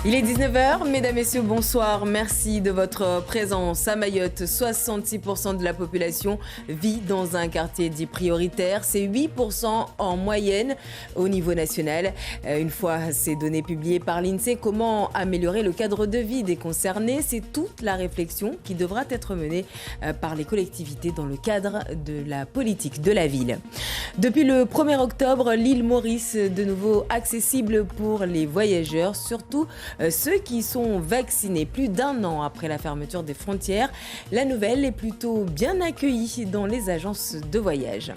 Il est 19h, mesdames, messieurs, bonsoir. Merci de votre présence à Mayotte. 66% de la population vit dans un quartier dit prioritaire. C'est 8% en moyenne au niveau national. Une fois ces données publiées par l'INSEE, comment améliorer le cadre de vie des concernés? C'est toute la réflexion qui devra être menée par les collectivités dans le cadre de la politique de la ville. Depuis le 1er octobre, l'île Maurice, de nouveau accessible pour les voyageurs, surtout ceux qui sont vaccinés plus d'un an après la fermeture des frontières. La nouvelle est plutôt bien accueillie dans les agences de voyage.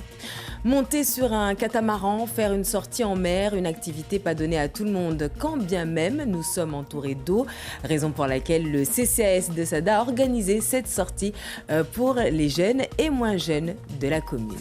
Monter sur un catamaran, faire une sortie en mer, une activité pas donnée à tout le monde, quand bien même nous sommes entourés d'eau. Raison pour laquelle le CCAS de Sada a organisé cette sortie pour les jeunes et moins jeunes de la commune.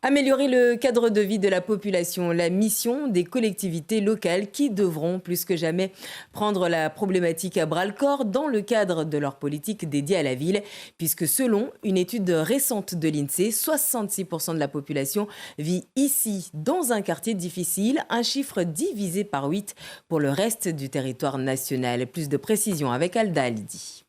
Améliorer le cadre de vie de la population, la mission des collectivités locales qui devront plus que jamais prendre la problématique à bras-le-corps dans le cadre de leur politique dédiée à la ville, puisque selon une étude récente de l'INSEE, 66% de la population vit ici dans un quartier difficile, un chiffre divisé par 8 pour le reste du territoire national. Plus de précisions avec Alda Alidi.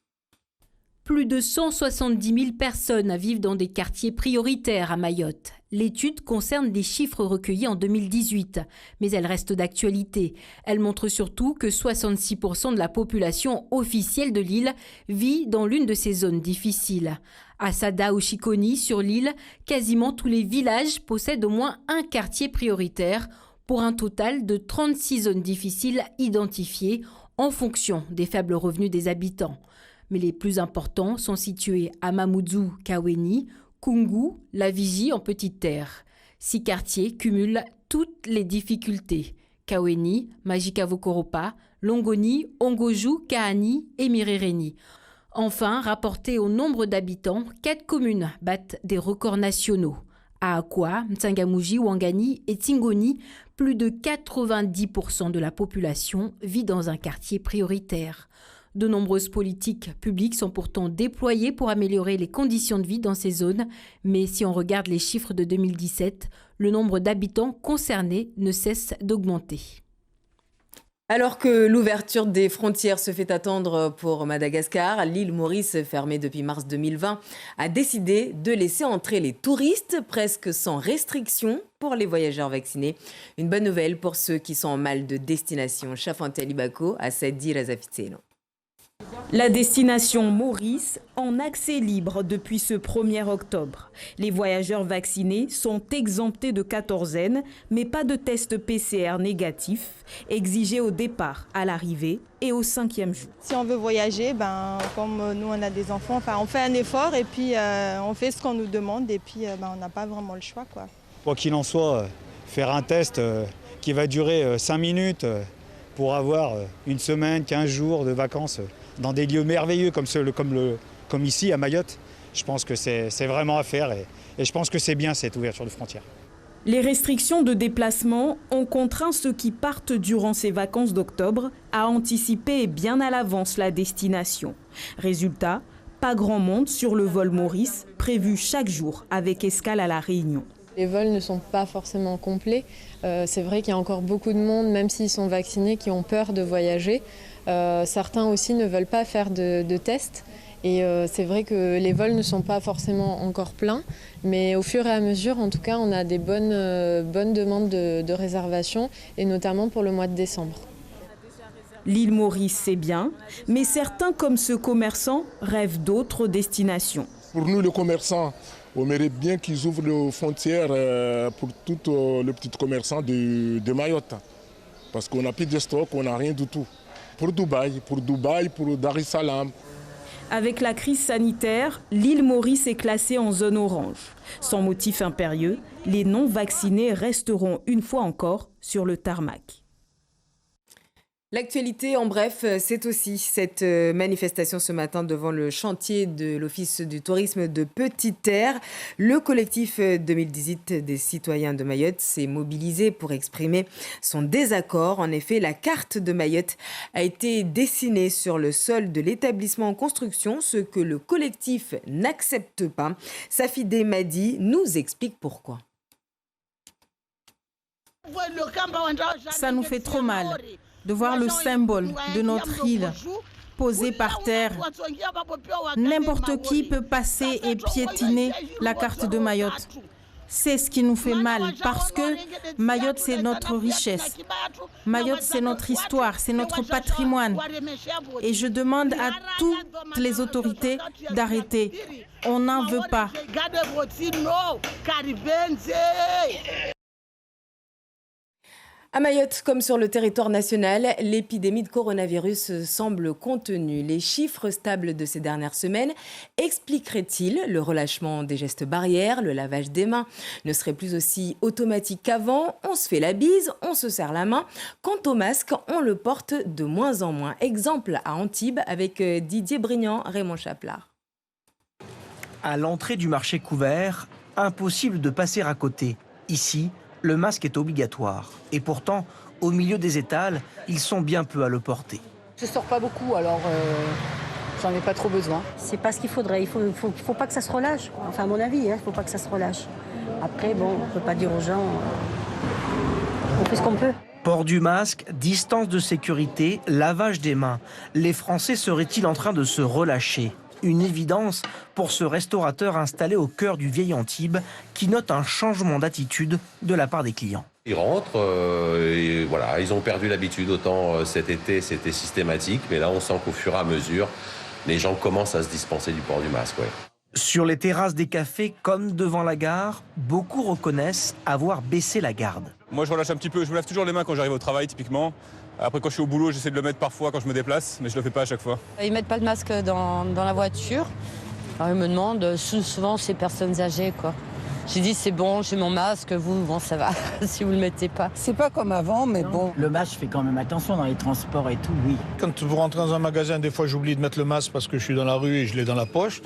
Plus de 170 000 personnes vivent dans des quartiers prioritaires à Mayotte. L'étude concerne des chiffres recueillis en 2018, mais elle reste d'actualité. Elle montre surtout que 66% de la population officielle de l'île vit dans l'une de ces zones difficiles. À Sada ou Chiconi, sur l'île, quasiment tous les villages possèdent au moins un quartier prioritaire, pour un total de 36 zones difficiles identifiées en fonction des faibles revenus des habitants. Mais les plus importants sont situés à Mamoudzou, Kaweni, Kungu, La Vigie en Petite Terre. 6 quartiers cumulent toutes les difficultés. Kaweni, Majikavokoropa, Longoni, Ongoju, Kahani et Mirereni. Enfin, rapporté au nombre d'habitants, 4 communes battent des records nationaux. À Akwa, Mtsangamouji, Wangani et Tingoni, plus de 90% de la population vit dans un quartier prioritaire. De nombreuses politiques publiques sont pourtant déployées pour améliorer les conditions de vie dans ces zones, mais si on regarde les chiffres de 2017, le nombre d'habitants concernés ne cesse d'augmenter. Alors que l'ouverture des frontières se fait attendre pour Madagascar, l'île Maurice, fermée depuis mars 2020, a décidé de laisser entrer les touristes presque sans restriction pour les voyageurs vaccinés. Une bonne nouvelle pour ceux qui sont en mal de destination. Chafantel Ibako à Sadi Razafitseno. La destination Maurice en accès libre depuis ce 1er octobre. Les voyageurs vaccinés sont exemptés de quatorzaine, mais pas de test PCR négatif, exigé au départ, à l'arrivée et au 5e jour. Si on veut voyager, comme nous on a des enfants, on fait un effort et puis on fait ce qu'on nous demande et puis on n'a pas vraiment le choix. Quoi qu'il en soit, faire un test qui va durer 5 minutes pour avoir une semaine, 15 jours de vacances dans des lieux merveilleux comme ici à Mayotte, je pense que c'est vraiment à faire et je pense que c'est bien cette ouverture de frontières. Les restrictions de déplacement ont contraint ceux qui partent durant ces vacances d'octobre à anticiper bien à l'avance la destination. Résultat, pas grand monde sur le vol Maurice, prévu chaque jour avec escale à La Réunion. Les vols ne sont pas forcément complets. C'est vrai qu'il y a encore beaucoup de monde, même s'ils sont vaccinés, qui ont peur de voyager. Certains aussi ne veulent pas faire de tests. Et c'est vrai que les vols ne sont pas forcément encore pleins. Mais au fur et à mesure, en tout cas, on a des bonnes demandes de réservation, et notamment pour le mois de décembre. L'île Maurice, c'est bien, mais certains, comme ce commerçant, rêvent d'autres destinations. Pour nous, les commerçants, on mérite bien qu'ils ouvrent les frontières pour tous les petits commerçants de Mayotte. Parce qu'on n'a plus de stock, on n'a rien du tout. Pour Dubaï, pour Dar es Salaam. Avec la crise sanitaire, l'île Maurice est classée en zone orange. Sans motif impérieux, les non-vaccinés resteront une fois encore sur le tarmac. L'actualité, en bref, c'est aussi cette manifestation ce matin devant le chantier de l'Office du tourisme de Petite Terre. Le collectif 2018 des citoyens de Mayotte s'est mobilisé pour exprimer son désaccord. En effet, la carte de Mayotte a été dessinée sur le sol de l'établissement en construction, ce que le collectif n'accepte pas. Safidé Madi nous explique pourquoi. Ça nous fait trop mal de voir le symbole de notre île posé par terre. N'importe qui peut passer et piétiner la carte de Mayotte. C'est ce qui nous fait mal parce que Mayotte, c'est notre richesse. Mayotte, c'est notre histoire, c'est notre patrimoine. Et je demande à toutes les autorités d'arrêter. On n'en veut pas. À Mayotte, comme sur le territoire national, l'épidémie de coronavirus semble contenue. Les chiffres stables de ces dernières semaines expliqueraient-ils le relâchement des gestes barrières? Le lavage des mains ne serait plus aussi automatique qu'avant. On se fait la bise, on se serre la main. Quant au masque, on le porte de moins en moins. Exemple à Antibes avec Didier Brignan, Raymond Chaplard. À l'entrée du marché couvert, impossible de passer à côté. Ici, le masque est obligatoire. Et pourtant, au milieu des étals, ils sont bien peu à le porter. Je ne sors pas beaucoup, alors j'en ai pas trop besoin. C'est pas ce qu'il faudrait. Il faut pas que ça se relâche. Enfin, à mon avis, il ne faut pas que ça se relâche. Après, bon, on ne peut pas dire aux gens, on fait ce qu'on peut. Port du masque, distance de sécurité, lavage des mains. Les Français seraient-ils en train de se relâcher ? Une évidence pour ce restaurateur installé au cœur du vieil Antibes qui note un changement d'attitude de la part des clients. Ils rentrent et voilà, ils ont perdu l'habitude. Autant cet été, c'était systématique, mais là, on sent qu'au fur et à mesure, les gens commencent à se dispenser du port du masque. Ouais. Sur les terrasses des cafés, comme devant la gare, beaucoup reconnaissent avoir baissé la garde. Moi, je relâche un petit peu. Je me lave toujours les mains quand j'arrive au travail, typiquement. Après, quand je suis au boulot, j'essaie de le mettre parfois quand je me déplace, mais je le fais pas à chaque fois. Ils mettent pas le masque dans la voiture. Alors, ils me demandent, souvent, c'est personnes âgées, quoi. J'ai dit, c'est bon, j'ai mon masque, vous, bon, ça va, si vous le mettez pas. C'est pas comme avant, mais bon. Le masque, je fais quand même attention dans les transports et tout, oui. Quand vous rentrez dans un magasin, des fois, j'oublie de mettre le masque parce que je suis dans la rue et je l'ai dans la poche.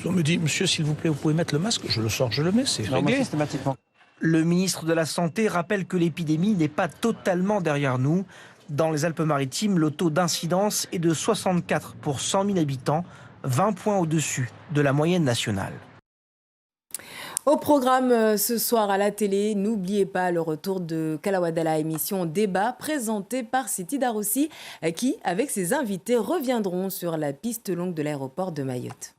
On me dit, monsieur, s'il vous plaît, vous pouvez mettre le masque. Je le sors, je le mets, c'est réglé. Systématiquement. Le ministre de la Santé rappelle que l'épidémie n'est pas totalement derrière nous. Dans les Alpes-Maritimes, le taux d'incidence est de 64 pour 100 000 habitants, 20 points au-dessus de la moyenne nationale. Au programme ce soir à la télé, n'oubliez pas le retour de Kalawadala, émission Débat présentée par Siti Darossi qui, avec ses invités, reviendront sur la piste longue de l'aéroport de Mayotte.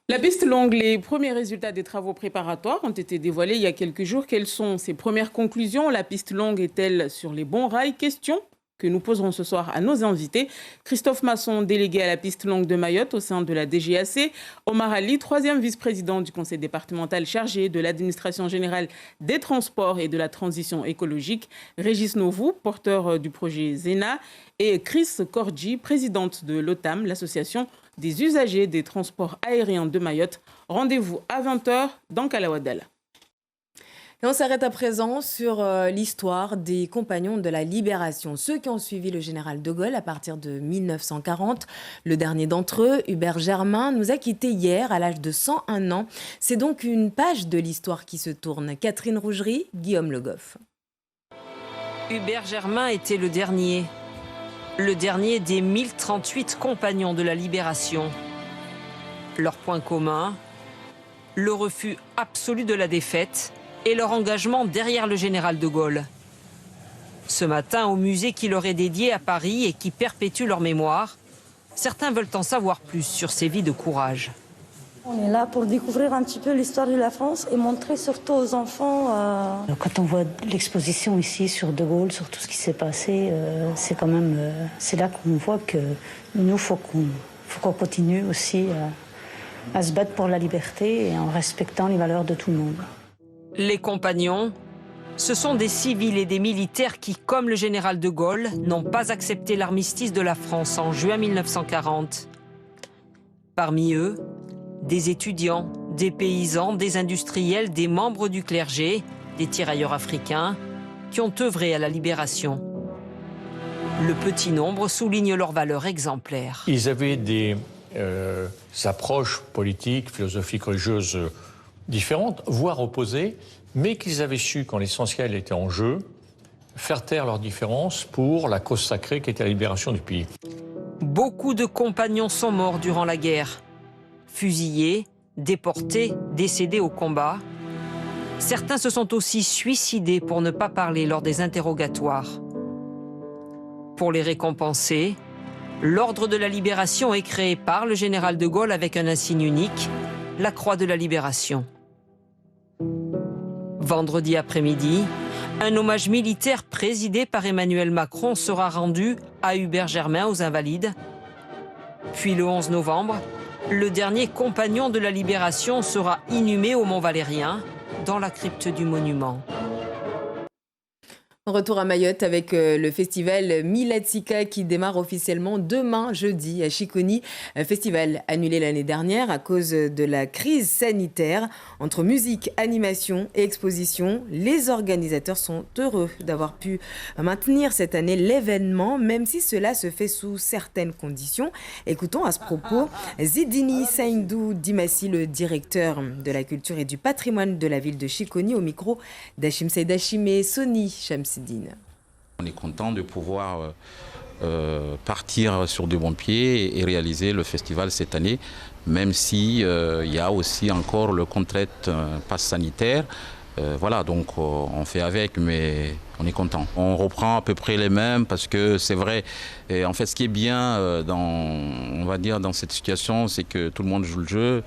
La piste longue, les premiers résultats des travaux préparatoires ont été dévoilés il y a quelques jours. Quelles sont ses premières conclusions? La piste longue est-elle sur les bons rails? Question que nous poserons ce soir à nos invités. Christophe Masson, délégué à la piste longue de Mayotte au sein de la DGAC. Omar Ali, troisième vice-président du conseil départemental chargé de l'administration générale des transports et de la transition écologique. Régis Novou, porteur du projet ZENA. Et Chris Korji, présidente de l'OTAM, l'association des usagers des transports aériens de Mayotte. Rendez-vous à 20h dans Kalawadala. Et on s'arrête à présent sur l'histoire des compagnons de la Libération, ceux qui ont suivi le général de Gaulle à partir de 1940. Le dernier d'entre eux, Hubert Germain, nous a quittés hier à l'âge de 101 ans. C'est donc une page de l'histoire qui se tourne. Catherine Rougerie, Guillaume Le Goff. Hubert Germain était le dernier des 1038 compagnons de la Libération. Leur point commun, le refus absolu de la défaite et leur engagement derrière le général de Gaulle. Ce matin, au musée qui leur est dédié à Paris et qui perpétue leur mémoire, certains veulent en savoir plus sur ces vies de courage. On est là pour découvrir un petit peu l'histoire de la France et montrer surtout aux enfants... Quand on voit l'exposition ici sur De Gaulle, sur tout ce qui s'est passé, c'est quand même... c'est là qu'on voit que nous, faut qu'on continue aussi à se battre pour la liberté et en respectant les valeurs de tout le monde. Les compagnons, ce sont des civils et des militaires qui, comme le général de Gaulle, n'ont pas accepté l'armistice de la France en juin 1940. Parmi eux, des étudiants, des paysans, des industriels, des membres du clergé, des tirailleurs africains qui ont œuvré à la libération. Le petit nombre souligne leurs valeurs exemplaires. Ils avaient des approches politiques, philosophiques, religieuses différentes, voire opposées, mais qu'ils avaient su, quand l'essentiel était en jeu, faire taire leurs différences pour la cause sacrée qui était la libération du pays. Beaucoup de compagnons sont morts durant la guerre. Fusillés, déportés, décédés au combat. Certains se sont aussi suicidés pour ne pas parler lors des interrogatoires. Pour les récompenser, l'Ordre de la Libération est créé par le général de Gaulle avec un insigne unique, la Croix de la Libération. Vendredi après-midi, un hommage militaire présidé par Emmanuel Macron sera rendu à Hubert Germain aux Invalides. Puis le 11 novembre, le dernier compagnon de la Libération sera inhumé au Mont-Valérien, dans la crypte du monument. Retour à Mayotte avec le festival Milatsika qui démarre officiellement demain jeudi à Chiconi. Festival annulé l'année dernière à cause de la crise sanitaire. Entre musique, animation et exposition, les organisateurs sont heureux d'avoir pu maintenir cette année l'événement, même si cela se fait sous certaines conditions. Écoutons à ce propos Zidini Saindou Dimassi, le directeur de la culture et du patrimoine de la ville de Chiconi, au micro d'Hachim Saïdachim et Sony Chamsidine. On est content de pouvoir partir sur de bons pieds et réaliser le festival cette année, même si il y a aussi encore le contrainte passe sanitaire. Voilà, donc on fait avec, mais on est content. On reprend à peu près les mêmes parce que c'est vrai. Et en fait, ce qui est bien dans cette situation, c'est que tout le monde joue le jeu.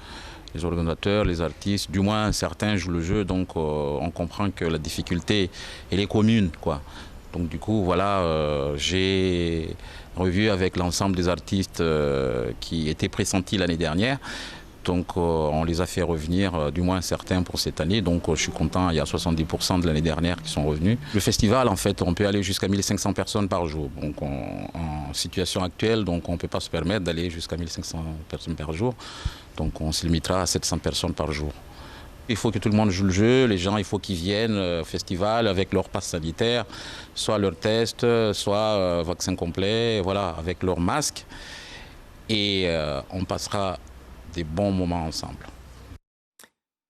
Les organisateurs, les artistes, du moins certains jouent le jeu, donc on comprend que la difficulté, elle est commune, quoi. Donc du coup, voilà, j'ai revu avec l'ensemble des artistes qui étaient pressentis l'année dernière. Donc on les a fait revenir, du moins certains pour cette année. Donc je suis content, il y a 70% de l'année dernière qui sont revenus. Le festival, en fait, on peut aller jusqu'à 1500 personnes par jour. Donc en situation actuelle, donc on ne peut pas se permettre d'aller jusqu'à 1500 personnes par jour. Donc on se limitera à 700 personnes par jour. Il faut que tout le monde joue le jeu, les gens, il faut qu'ils viennent au festival avec leur passe sanitaire, soit leur test, soit vaccin complet, voilà, avec leur masque. Et on passera des bons moments ensemble.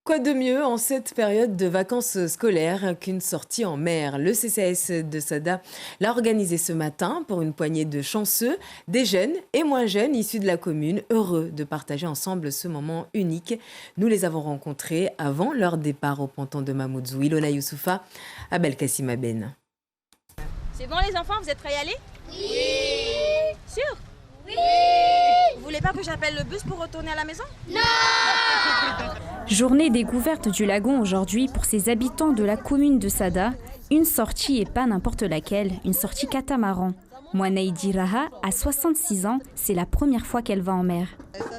Quoi de mieux en cette période de vacances scolaires qu'une sortie en mer? Le CCAS de Sada l'a organisé ce matin pour une poignée de chanceux, des jeunes et moins jeunes issus de la commune, heureux de partager ensemble ce moment unique. Nous les avons rencontrés avant leur départ au ponton de Mamoudzou. Ilona Youssoufa, Abel Kassima Ben. C'est bon les enfants, vous êtes prêts à y aller? Oui! Sûr? Oui! Vous voulez pas que j'appelle le bus pour retourner à la maison? Non! Journée découverte du lagon aujourd'hui pour ses habitants de la commune de Sada. Une sortie et pas n'importe laquelle, une sortie catamaran. Mouanaïdi Raha a 66 ans, c'est la première fois qu'elle va en mer.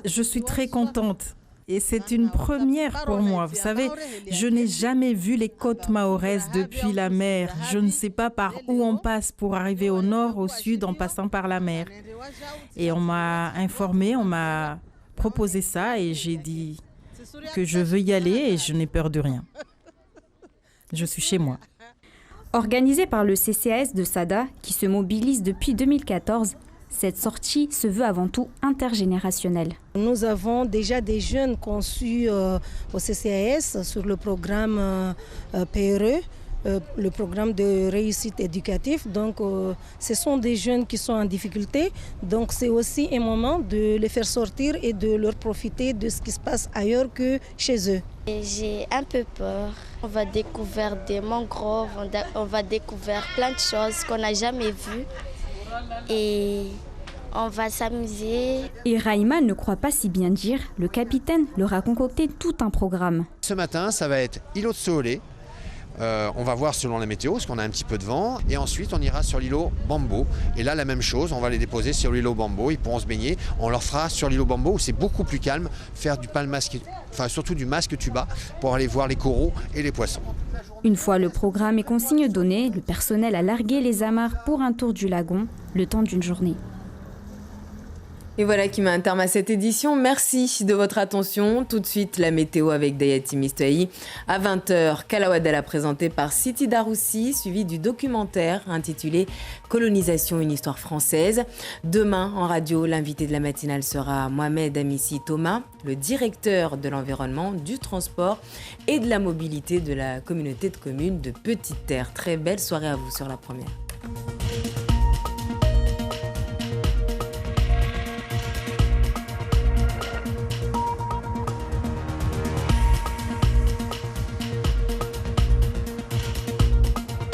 Je suis très contente. Et c'est une première pour moi. Vous savez, je n'ai jamais vu les côtes mahoraises depuis la mer. Je ne sais pas par où on passe pour arriver au nord, au sud, en passant par la mer. Et on m'a informé, on m'a proposé ça et j'ai dit que je veux y aller et je n'ai peur de rien. Je suis chez moi. Organisée par le CCAS de Sada, qui se mobilise depuis 2014, cette sortie se veut avant tout intergénérationnelle. Nous avons déjà des jeunes conçus au CCAS sur le programme PRE, le programme de réussite éducative. Donc, ce sont des jeunes qui sont en difficulté. Donc, c'est aussi un moment de les faire sortir et de leur profiter de ce qui se passe ailleurs que chez eux. J'ai un peu peur. On va découvrir des mangroves, on va découvrir plein de choses qu'on n'a jamais vues. Et on va s'amuser. Et Raïma ne croit pas si bien dire. Le capitaine leur a concocté tout un programme. Ce matin, ça va être îlot de Soolé. On va voir selon la météo, parce qu'on a un petit peu de vent. Et ensuite, on ira sur l'îlot Bambo. Et là, la même chose, on va les déposer sur l'îlot Bambo. Ils pourront se baigner. On leur fera sur l'îlot Bambo, où c'est beaucoup plus calme, faire du palmasque, enfin surtout du masque tuba, pour aller voir les coraux et les poissons. Une fois le programme et consignes données, le personnel a largué les amarres pour un tour du lagon, le temps d'une journée. Et voilà qui met un terme à cette édition. Merci de votre attention. Tout de suite, la météo avec Dayati Mistoyi. À 20h, Kalawadala présenté par Siti Daroussi, suivi du documentaire intitulé Colonisation, une histoire française. Demain, en radio, l'invité de la matinale sera Mohamed Amissi Thomas, le directeur de l'environnement, du transport et de la mobilité de la communauté de communes de Petite Terre. Très belle soirée à vous sur La Première.